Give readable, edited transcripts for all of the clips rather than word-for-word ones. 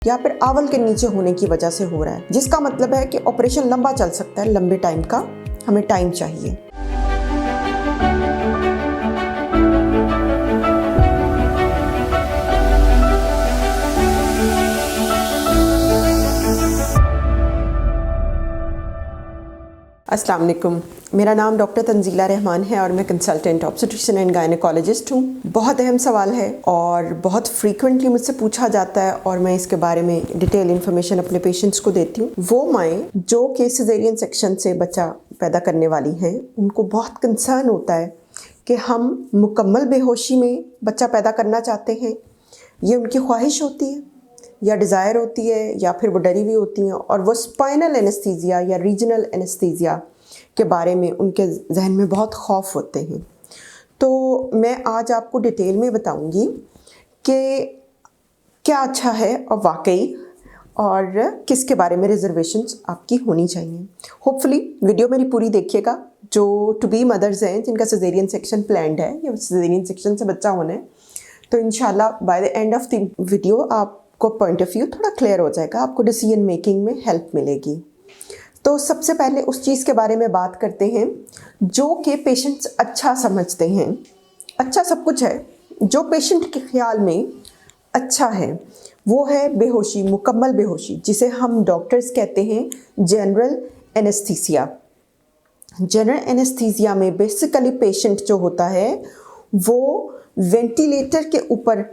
या फिर आवल के नीचे होने की वजह से हो रहा है, जिसका मतलब है कि ऑपरेशन लंबा चल सकता है, लंबे टाइम का हमें टाइम चाहिए। अस्सलाम वालेकुम, मेरा नाम डॉक्टर तंजीला रहमान है और मैं कंसल्टेंट ऑब्स्टेट्रिशियन एंड गायनेकोलॉजिस्ट हूँ। बहुत अहम सवाल है और बहुत फ्रीक्वेंटली मुझसे पूछा जाता है और मैं इसके बारे में डिटेल इन्फॉर्मेशन अपने पेशेंट्स को देती हूँ। वो माएँ जो कि सिजेरियन सेक्शन से बच्चा पैदा करने वाली हैं, उनको बहुत कंसर्न होता है कि हम मुकम्मल बेहोशी में बच्चा पैदा करना चाहते हैं, ये उनकी ख्वाहिश होती है या डिज़ायर होती है या फिर वो डरी हुई होती हैं और वो स्पाइनल एनेस्थीसिया या रीजनल एनेस्थीसिया के बारे में उनके जहन में बहुत खौफ होते हैं। तो मैं आज आपको डिटेल में बताऊंगी कि क्या अच्छा है और वाकई और किसके बारे में रिजर्वेशंस आपकी होनी चाहिए। होपफुली वीडियो मेरी पूरी देखिएगा। जो टू बी मदर्स हैं जिनका सिजेरियन सेक्शन प्लान्ड है या सिजेरियन सेक्शन से बच्चा होना है, तो इंशाल्लाह by the end of the video आपको पॉइंट ऑफ व्यू थोड़ा क्लियर हो जाएगा, आपको डिसीजन मेकिंग में हेल्प मिलेगी। तो सबसे पहले उस चीज़ के बारे में बात करते हैं जो कि पेशेंट्स अच्छा समझते हैं। अच्छा सब कुछ है, जो पेशेंट के ख्याल में अच्छा है वो है बेहोशी, मुकम्मल बेहोशी, जिसे हम डॉक्टर्स कहते हैं जनरल एनेस्थीसिया। जनरल एनेस्थीसिया में बेसिकली पेशेंट जो होता है वो वेंटिलेटर के ऊपर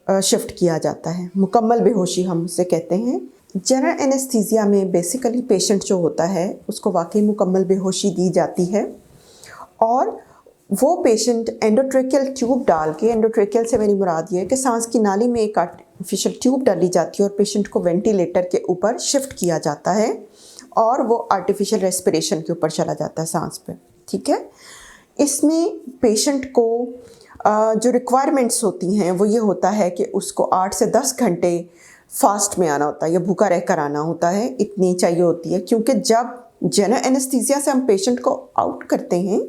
शिफ्ट किया जाता है। मुकम्मल बेहोशी हम उसे कहते हैं। जनरल एनेस्थीसिया में बेसिकली पेशेंट जो होता है उसको वाकई मुकम्मल बेहोशी दी जाती है और वो पेशेंट एंडोट्रेकियल ट्यूब डाल के, एंडोट्रेकियल से मेरी मुराद ये है कि सांस की नाली में एक आर्टिफिशियल ट्यूब डाली जाती है और पेशेंट को वेंटिलेटर के ऊपर शिफ्ट किया जाता है और वो आर्टिफिशियल रेस्पिरेशन के ऊपर चला जाता है सांस पे। ठीक है, इसमें पेशेंट को जो रिक्वायरमेंट्स होती हैं वो ये होता है कि उसको 8 से 10 घंटे फास्ट में आना होता है या भूखा रहकर आना होता है, इतनी चाहिए होती है। क्योंकि जब जनरल एनेस्थीसिया से हम पेशेंट को आउट करते हैं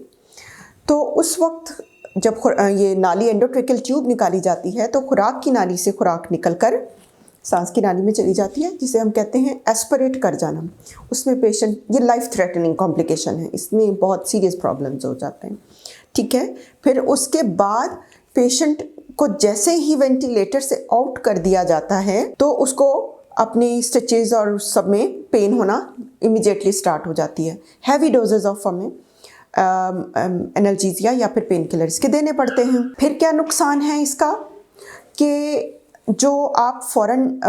तो उस वक्त जब ये नाली एंडोट्रेकियल ट्यूब निकाली जाती है तो खुराक की नाली से खुराक निकलकर सांस की नाली में चली जाती है, जिसे हम कहते हैं एस्पिरेट कर जाना। उसमें पेशेंट, ये लाइफ थ्रेटनिंग कॉम्प्लिकेशन है, इसमें बहुत सीरियस प्रॉब्लम्स हो जाते हैं। ठीक है, फिर उसके बाद पेशेंट को जैसे ही वेंटिलेटर से आउट कर दिया जाता है तो उसको अपनी स्टिचेस और सब में पेन होना इमीडिएटली स्टार्ट हो जाती है। हैवी डोजेज ऑफ हमें एनाल्जेसिया या फिर पेन किलर्स के देने पड़ते हैं। फिर क्या नुकसान है इसका कि जो आप फ़ौरन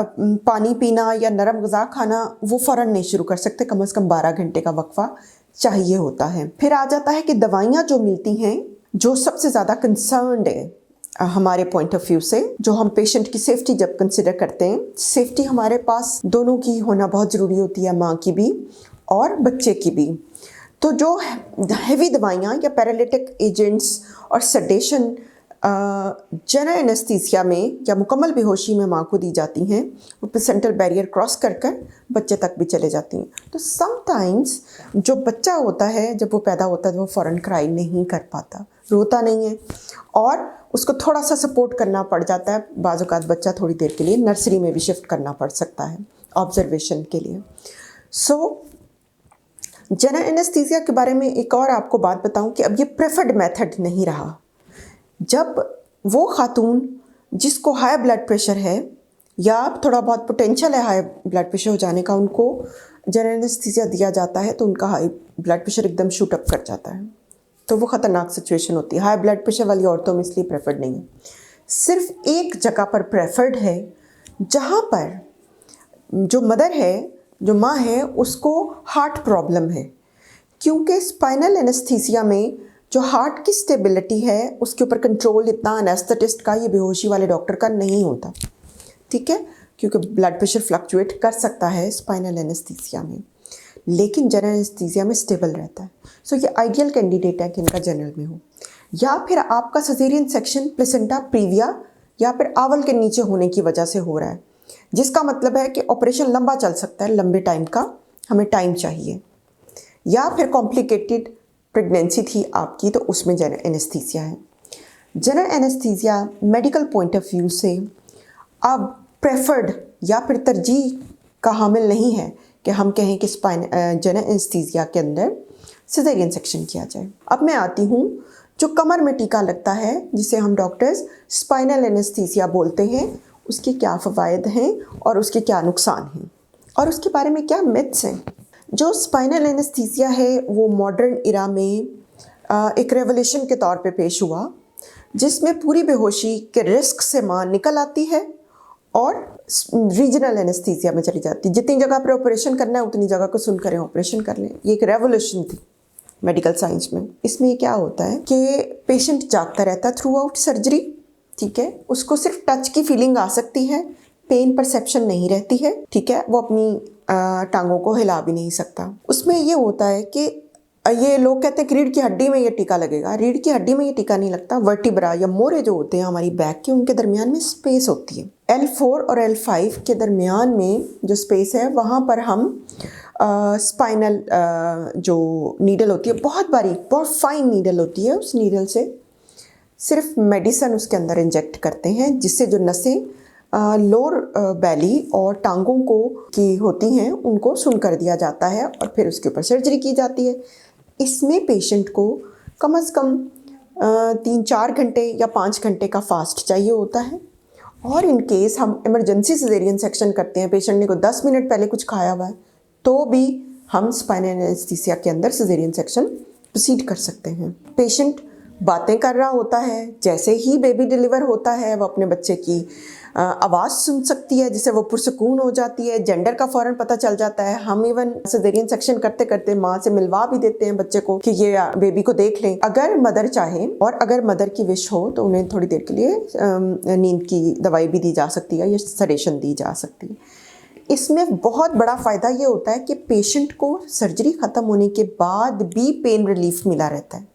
पानी पीना या नरम ग़िज़ा खाना वो फ़ौरन नहीं शुरू कर सकते, कम से कम 12 घंटे का वक्फा चाहिए होता है। फिर आ जाता है कि दवाइयाँ जो मिलती हैं, जो सबसे ज़्यादा कंसर्न्ड है हमारे पॉइंट ऑफ व्यू से, जो हम पेशेंट की सेफ्टी जब कंसिडर करते हैं, सेफ्टी हमारे पास दोनों की होना बहुत ज़रूरी होती है, माँ की भी और बच्चे की भी। तो जो हैवी दवाइयाँ या पैरालिटिक एजेंट्स और सडेशन जनरल एनेस्थीसिया में या मुकम्मल बेहोशी में माँ को दी जाती हैं, वो प्लेसेंटल बैरियर क्रॉस कर कर बच्चे तक भी चले जाती हैं। तो समटाइम्स जो बच्चा होता है जब वो पैदा होता है तो वो फ़ौरन क्राई नहीं कर पाता, रोता नहीं है और उसको थोड़ा सा सपोर्ट करना पड़ जाता है। बाज़ औक़ात बच्चा थोड़ी देर के लिए नर्सरी में भी शिफ्ट करना पड़ सकता है ऑब्जर्वेशन के लिए। सो जनरल एनेस्थीसिया के बारे में एक और आपको बात बताऊं कि अब ये प्रेफर्ड मेथड नहीं रहा। जब वो खातून जिसको हाई ब्लड प्रेशर है या थोड़ा बहुत पोटेंशियल है हाई ब्लड प्रेशर हो जाने का, उनको जनरल एनेस्थीसिया दिया जाता है तो उनका हाई ब्लड प्रेशर एकदम शूट अप कर जाता है, तो वो ख़तरनाक सिचुएशन होती है। हाई ब्लड प्रेशर वाली औरतों में इसलिए प्रेफर्ड नहीं है। सिर्फ एक जगह पर प्रेफर्ड है जहाँ पर जो मदर है, जो माँ है, उसको हार्ट प्रॉब्लम है, क्योंकि स्पाइनल एनेस्थीसिया में जो हार्ट की स्टेबिलिटी है उसके ऊपर कंट्रोल इतना एनेस्थेटिस्ट का, ये बेहोशी वाले डॉक्टर का नहीं होता। ठीक है, क्योंकि ब्लड प्रेशर फ्लक्चुएट कर सकता है स्पाइनल एनेस्थीसिया में, लेकिन जनरल एनेस्थीसिया में स्टेबल रहता है। सो ये आइडियल कैंडिडेट है कि इनका जनरल में हो। या फिर आपका सिजेरियन सेक्शन प्लेसेंटा प्रीविया या फिर आवल के नीचे होने की वजह से हो रहा है, जिसका मतलब है कि ऑपरेशन लंबा चल सकता है, लंबे टाइम का हमें टाइम चाहिए। या फिर कॉम्प्लिकेटेड प्रेगनेंसी थी आपकी तो उसमें जनरल एनेस्थीसिया है। General anaesthesia medical point of view से अब प्रेफर्ड या फिर तरजीह का हामिल नहीं है कि हम कहें कि जनरल एनेस्थीसिया के अंदर सिजेरियन सेक्शन किया जाए। अब मैं आती हूँ जो कमर में टीका लगता है जिसे हम डॉक्टर्स स्पाइनल एनेस्थीसिया बोलते हैं, उसके क्या फ़वाइद हैं और उसके क्या नुकसान हैं और उसके बारे में क्या मिथ्स हैं। जो स्पाइनल एनेस्थीसिया है वो मॉडर्न इरा में एक रेवोल्यूशन के तौर पे पेश हुआ, जिसमें पूरी बेहोशी के रिस्क से मां निकल आती है और रीजनल एनेस्थीसिया में चली जाती है। जितनी जगह पर ऑपरेशन करना है उतनी जगह को सुनकर ऑपरेशन कर लें। ये एक रेवोल्यूशन थी मेडिकल साइंस में। इसमें क्या होता है कि पेशेंट जागता रहता है थ्रू आउट सर्जरी, ठीक है। उसको सिर्फ टच की फीलिंग आ सकती है, पेन परसेप्शन नहीं रहती है, ठीक है। वो अपनी टांगों को हिला भी नहीं सकता। उसमें ये होता है कि ये लोग कहते हैं कि रीढ़ की हड्डी में ये टीका लगेगा। रीढ़ की हड्डी में ये टीका नहीं लगता। वर्टिब्रा या मोरे जो होते हैं हमारी बैक के, उनके दरमियान में स्पेस होती है। L4 और L5 के दरमियान में जो स्पेस है वहाँ पर हम स्पाइनल जो नीडल होती है, बहुत बारीक, बहुत फाइन नीडल होती है, उस नीडल से सिर्फ मेडिसिन उसके अंदर इंजेक्ट करते हैं, जिससे जो नसें लोअर बैली और टांगों को की होती हैं उनको सुन कर दिया जाता है और फिर उसके ऊपर सर्जरी की जाती है। इसमें पेशेंट को कम से कम 3-4 घंटे या 5 घंटे का फास्ट चाहिए होता है। और इन केस हम इमरजेंसी सिजेरियन सेक्शन करते हैं, पेशेंट ने को 10 मिनट पहले कुछ खाया हुआ है, तो भी हम स्पाइनल एनेस्थीसिया के अंदर सिजेरियन सेक्शन प्रोसीड कर सकते हैं। पेशेंट बातें कर रहा होता है, जैसे ही बेबी डिलीवर होता है वो अपने बच्चे की आवाज़ सुन सकती है, जिससे वो पुरसकून हो जाती है। जेंडर का फ़ौरन पता चल जाता है। हम इवन सिजेरियन सेक्शन करते करते माँ से मिलवा भी देते हैं बच्चे को कि ये बेबी को देख लें, अगर मदर चाहे और अगर मदर की विश हो तो उन्हें थोड़ी देर के लिए नींद की दवाई भी दी जा सकती है या सडेशन दी जा सकती है। इसमें बहुत बड़ा फ़ायदा ये होता है कि पेशेंट को सर्जरी ख़त्म होने के बाद भी पेन रिलीफ मिला रहता है।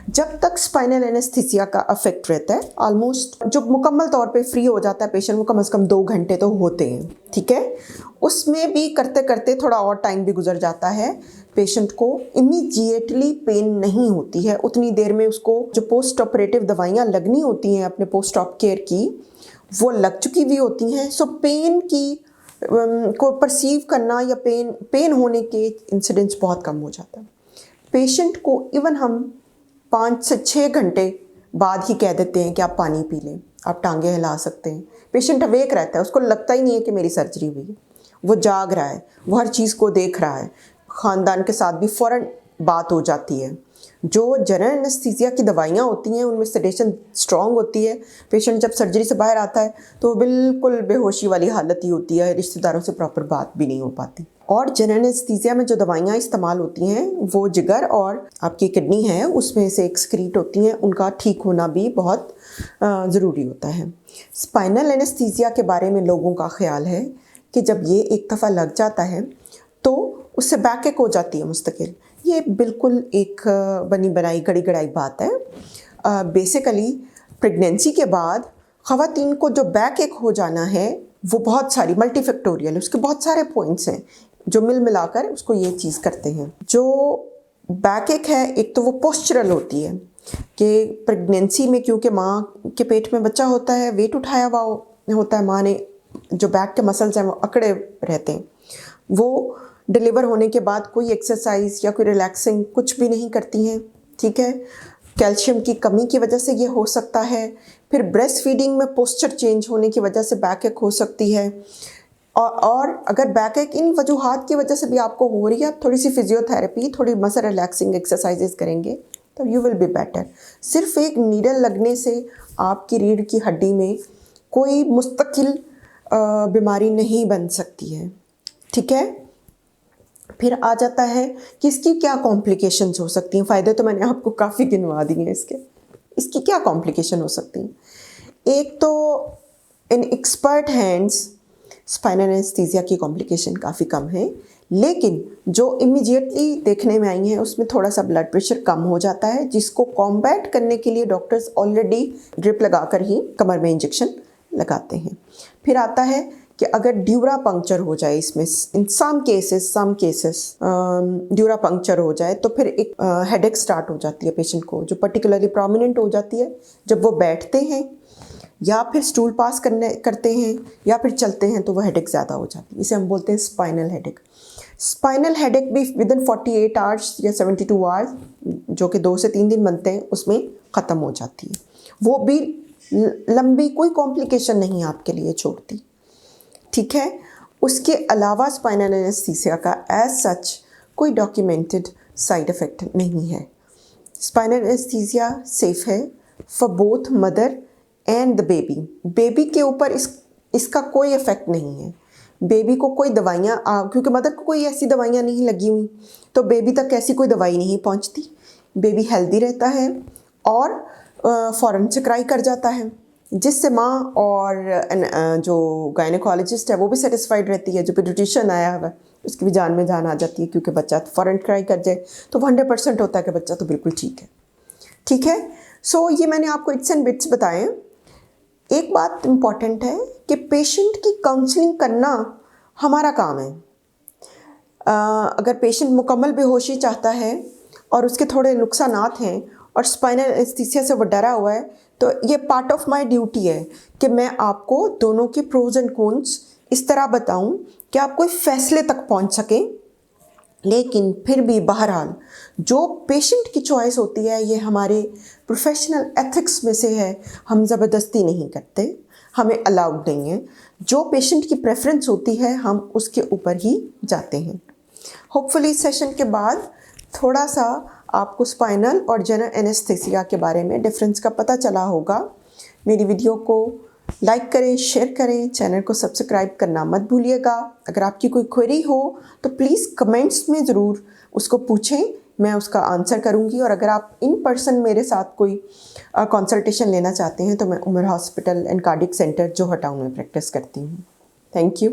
जब तक स्पाइनल एनेस्थीसिया का अफेक्ट रहता है, ऑलमोस्ट जो मुकम्मल तौर पे फ्री हो जाता है पेशेंट, वो कम से कम 2 घंटे तो होते हैं, ठीक है। उसमें भी करते करते थोड़ा और टाइम भी गुजर जाता है। पेशेंट को इमीडिएटली पेन नहीं होती है, उतनी देर में उसको जो पोस्ट ऑपरेटिव दवाइयाँ लगनी होती हैं अपने पोस्ट ऑप केयर की, वो लग चुकी भी होती हैं। सो पेन की को परसीव करना या पेन होने के इंसिडेंट्स बहुत कम हो जाता है। पेशेंट को इवन हम 5 से 6 घंटे बाद ही कह देते हैं कि आप पानी पी लें, आप टांगे हिला सकते हैं। पेशेंट अवेक रहता है, उसको लगता ही नहीं है कि मेरी सर्जरी हुई है। वो जाग रहा है, वो हर चीज़ को देख रहा है। ख़ानदान के साथ भी फ़ौरन बात हो जाती है। जो जनरल एनेस्थीसिया की दवाइयाँ होती हैं उनमें सेडेशन स्ट्रॉन्ग होती है। पेशेंट जब सर्जरी से बाहर आता है तो बिल्कुल बेहोशी वाली हालत ही होती है, रिश्तेदारों से प्रॉपर बात भी नहीं हो पाती। और जनरल एनेस्थीसिया में जो दवाइयाँ इस्तेमाल होती हैं वो जिगर और आपकी किडनी है उसमें से एक्सक्रीट होती हैं, उनका ठीक होना भी बहुत ज़रूरी होता है। स्पाइनल एनेस्थीसिया के बारे में लोगों का ख्याल है कि जब ये एक दफ़ा लग जाता है तो उससे बैकएक हो जाती है मुस्तकिल। ये बिल्कुल एक बनी बनाई गड़ी गड़ाई बात है। बेसिकली प्रेगनेंसी के बाद ख़वातीन को जो बैकएक हो जाना है वो बहुत सारी मल्टीफैक्टोरियल, उसके बहुत सारे पॉइंट्स हैं जो मिल मिलाकर उसको ये चीज़ करते हैं। जो बैकएक है, एक तो वो पोस्चरल होती है कि प्रेगनेंसी में क्योंकि माँ के पेट में बच्चा होता है, वेट उठाया हुआ होता है माँ ने, जो बैक के मसल्स हैं वो अकड़े रहते हैं। वो डिलीवर होने के बाद कोई एक्सरसाइज या कोई रिलैक्सिंग कुछ भी नहीं करती हैं, ठीक है। कैल्शियम की कमी की वजह से ये हो सकता है। फिर ब्रेस्ट फीडिंग में पोस्चर चेंज होने की वजह से बैकएक हो सकती है। और अगर बैकएक इन वजूहात की वजह से भी आपको हो रही है, आप थोड़ी सी फिजियोथेरेपी, थोड़ी मसल रिलैक्सिंग एक्सरसाइजेज करेंगे तो यू विल बी बेटर। सिर्फ एक नीडल लगने से आपकी रीढ़ की हड्डी में कोई मुस्तकिल बीमारी नहीं बन सकती है, ठीक है। फिर आ जाता है कि इसकी क्या कॉम्प्लिकेशंस हो सकती हैं। फ़ायदे तो मैंने आपको काफ़ी गिनवा दिए हैं इसकी क्या कॉम्प्लिकेशन हो सकती हैं। एक तो इन एक्सपर्ट हैंड्स स्पाइनल एनेस्थीसिया की कॉम्प्लिकेशन काफ़ी कम है, लेकिन जो इमीडिएटली देखने में आई हैं उसमें थोड़ा सा ब्लड प्रेशर कम हो जाता है, जिसको कॉम्बैट करने के लिए डॉक्टर्स ऑलरेडी ड्रिप लगाकर ही कमर में इंजेक्शन लगाते हैं। फिर आता है कि अगर ड्यूरा पंक्चर हो जाए, इसमें इन सम केसेस ड्यूरा पंक्चर हो जाए तो फिर एक हेडेक स्टार्ट हो जाती है पेशेंट को, जो पर्टिकुलरली प्रोमिनेंट हो जाती है जब वो बैठते हैं या फिर स्टूल पास करते हैं या फिर चलते हैं तो वह हेडेक ज़्यादा हो जाती है। इसे हम बोलते हैं स्पाइनल हेडेक। स्पाइनल हेडेक भी विदिन 48 आवर्स या 72 आवर्स, जो कि 2 से 3 दिन बनते हैं, उसमें ख़त्म हो जाती है। वो भी लंबी कोई कॉम्प्लिकेशन नहीं आपके लिए छोड़ती, ठीक है। उसके अलावा स्पाइनल एनेस्थीसिया का एज सच कोई डॉक्यूमेंटेड साइड इफ़ेक्ट नहीं है। स्पाइनल एनेस्थीसिया सेफ है for both mother and the baby. Baby के ऊपर इसका कोई इफ़ेक्ट नहीं है। बेबी को कोई दवाइयाँ, क्योंकि मदर को कोई ऐसी दवाइयाँ नहीं लगी हुई, तो बेबी तक ऐसी कोई दवाई नहीं पहुँचती। बेबी हेल्दी रहता है और फ़ौरन से क्राई कर जाता है, जिससे माँ और जो गायनेकोलॉजिस्ट है वो भी सेटिस्फाइड रहती है। जो पीडियाट्रिशियन आया हुआ है उसकी भी जान में जान आ जाती है, क्योंकि बच्चा फ़ौरन क्राई कर जाए तो 100% होता है कि बच्चा तो बिल्कुल ठीक है, ठीक है। सो ये मैंने आपको इट्स एंड बिट्स बताए। एक बात इम्पॉर्टेंट है कि पेशेंट की काउंसलिंग करना हमारा काम है। अगर पेशेंट मुकम्मल बेहोशी चाहता है और उसके थोड़े नुकसानात हैं और स्पाइनल एनेस्थीसिया से वो डरा हुआ है, तो ये पार्ट ऑफ माय ड्यूटी है कि मैं आपको दोनों के प्रोज एंड कॉन्स इस तरह बताऊं कि आप कोई फैसले तक पहुंच सकें। लेकिन फिर भी बहरहाल जो पेशेंट की चॉइस होती है, ये हमारे प्रोफेशनल एथिक्स में से है। हम ज़बरदस्ती नहीं करते, हमें अलाउड नहीं है। जो पेशेंट की प्रेफरेंस होती है हम उसके ऊपर ही जाते हैं। होपफुली इस सेशन के बाद थोड़ा सा आपको स्पाइनल और जनरल एनेस्थीसिया के बारे में डिफरेंस का पता चला होगा। मेरी वीडियो को लाइक करें, शेयर करें, चैनल को सब्सक्राइब करना मत भूलिएगा। अगर आपकी कोई क्वेरी हो तो प्लीज़ कमेंट्स में ज़रूर उसको पूछें, मैं उसका आंसर करूंगी। और अगर आप इन पर्सन मेरे साथ कोई कंसल्टेशन लेना चाहते हैं तो मैं Umar hospital and cardiac centre Johar town में प्रैक्टिस करती हूँ। Thank you.